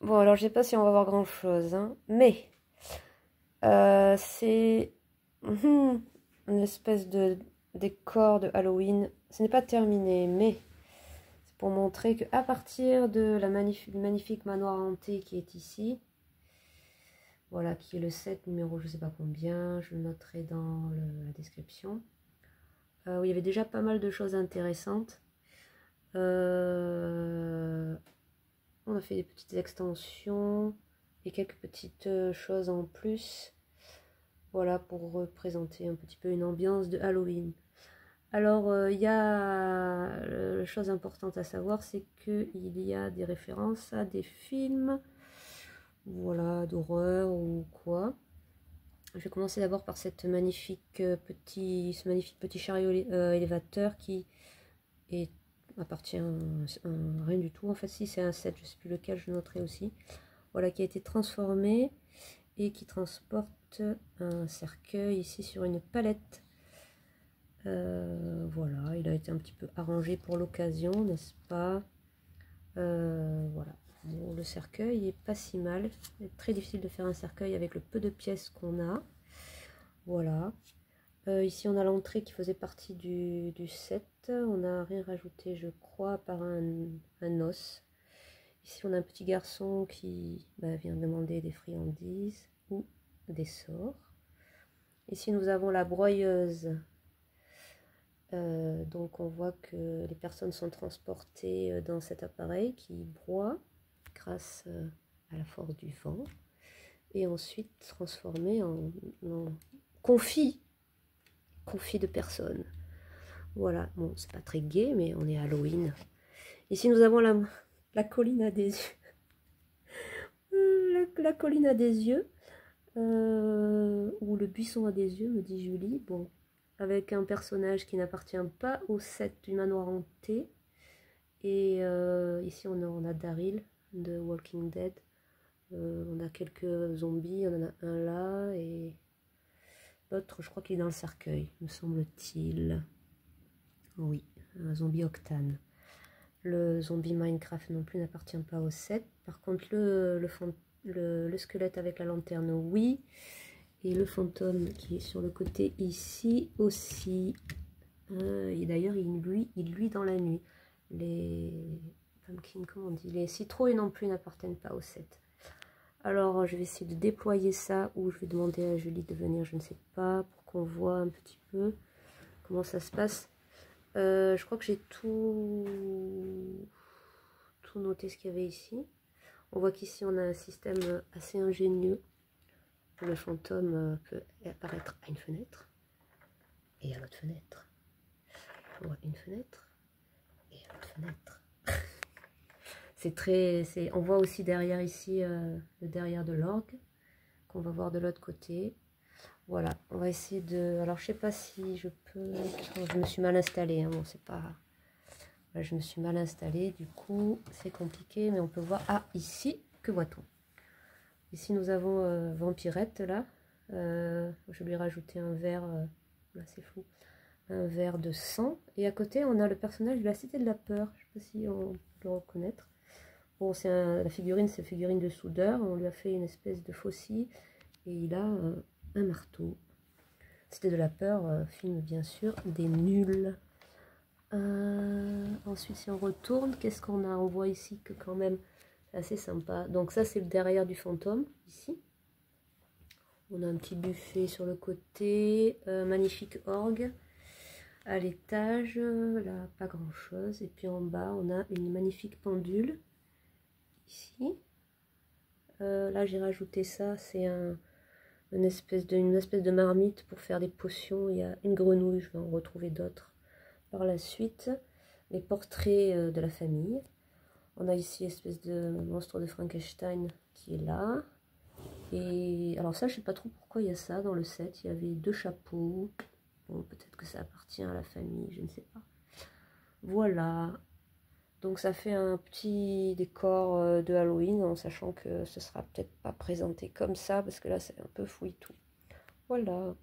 Bon, alors je sais pas si on va voir grand chose, hein, mais c'est une espèce de décor de Halloween. Ce n'est pas terminé, mais c'est pour montrer que à partir de du magnifique manoir hanté qui est ici, voilà, qui est le 7 numéro je sais pas combien, je le noterai dans la description, où il y avait déjà pas mal de choses intéressantes. On a fait des petites extensions et quelques petites choses en plus. Voilà, pour représenter un petit peu une ambiance de Halloween. Alors, il y a la chose importante à savoir, c'est qu'il y a des références à des films, voilà, d'horreur ou quoi. Je vais commencer d'abord par ce magnifique petit chariot élévateur qui est, appartient à rien du tout. En fait, si c'est un set, je ne sais plus lequel, je noterai aussi. Voilà, qui a été transformé et qui transporte un cercueil ici sur une palette. Voilà, il a été un petit peu arrangé pour l'occasion, n'est-ce pas? Voilà, bon, le cercueil est pas si mal. C'est très difficile de faire un cercueil avec le peu de pièces qu'on a. Voilà. Ici, on a l'entrée qui faisait partie du set. On n'a rien rajouté, je crois, à part un os. Ici, on a un petit garçon qui vient demander des friandises ou des sorts. Ici, nous avons la broyeuse. Donc, on voit que les personnes sont transportées dans cet appareil qui broie grâce à la force du vent. Et ensuite transformé en confit de personnes. Voilà, bon, c'est pas très gai, mais on est Halloween. Ici, nous avons la colline à des yeux. La colline à des yeux. Ou le buisson à des yeux, me dit Julie. Bon, avec un personnage qui n'appartient pas au set du manoir hanté. Et ici, on a Daryl de Walking Dead. On a quelques zombies, on en a un là, et l'autre, je crois qu'il est dans le cercueil, me semble-t-il. Oui, un zombie Octane. Le zombie Minecraft non plus n'appartient pas au set. Par contre, le squelette avec la lanterne, oui. Et le fantôme qui est sur le côté ici aussi. Et d'ailleurs, il luit dans la nuit. Les pumpkins, comment on dit? Les citrouilles non plus n'appartiennent pas au set. Alors, je vais essayer de déployer ça, ou je vais demander à Julie de venir, je ne sais pas, pour qu'on voit un petit peu comment ça se passe. Je crois que j'ai tout noté ce qu'il y avait ici. On voit qu'ici on a un système assez ingénieux. Le fantôme peut apparaître à une fenêtre et à l'autre fenêtre. On voit une fenêtre et à l'autre fenêtre. On voit aussi derrière ici le derrière de l'orgue qu'on va voir de l'autre côté. Voilà, on va essayer de... Alors, je sais pas si je peux... Je me suis mal installée, hein. Bon, c'est pas... Là, je me suis mal installée, du coup, c'est compliqué, mais on peut voir... Ah, ici, que voit-on? Ici, nous avons Vampirette, là. Je lui ai rajouté un verre... là, c'est fou. Un verre de sang. Et à côté, on a le personnage de la Cité de la Peur. Je sais pas si on peut le reconnaître. Bon, la figurine, c'est une figurine de soudeur. On lui a fait une espèce de faucille. Et il a un marteau. C'était de la peur, film bien sûr, des nuls. Ensuite, si on retourne, qu'est-ce qu'on a? On voit ici que quand même, c'est assez sympa. Donc ça, c'est le derrière du fantôme, ici. On a un petit buffet sur le côté, magnifique orgue. À l'étage, là, pas grand-chose. Et puis en bas, on a une magnifique pendule, ici. Là, j'ai rajouté ça, c'est une espèce de marmite pour faire des potions. Il y a une grenouille, je vais en retrouver d'autres par la suite. Les portraits de la famille. On a ici espèce de monstre de Frankenstein qui est là. Et alors ça, je sais pas trop pourquoi il y a ça dans le set. Il y avait 2 chapeaux. Bon, peut-être que ça appartient à la famille, je ne sais pas. Voilà. Donc ça fait un petit décor de Halloween, en sachant que ce sera peut-être pas présenté comme ça, parce que là c'est un peu fouillis tout. Voilà.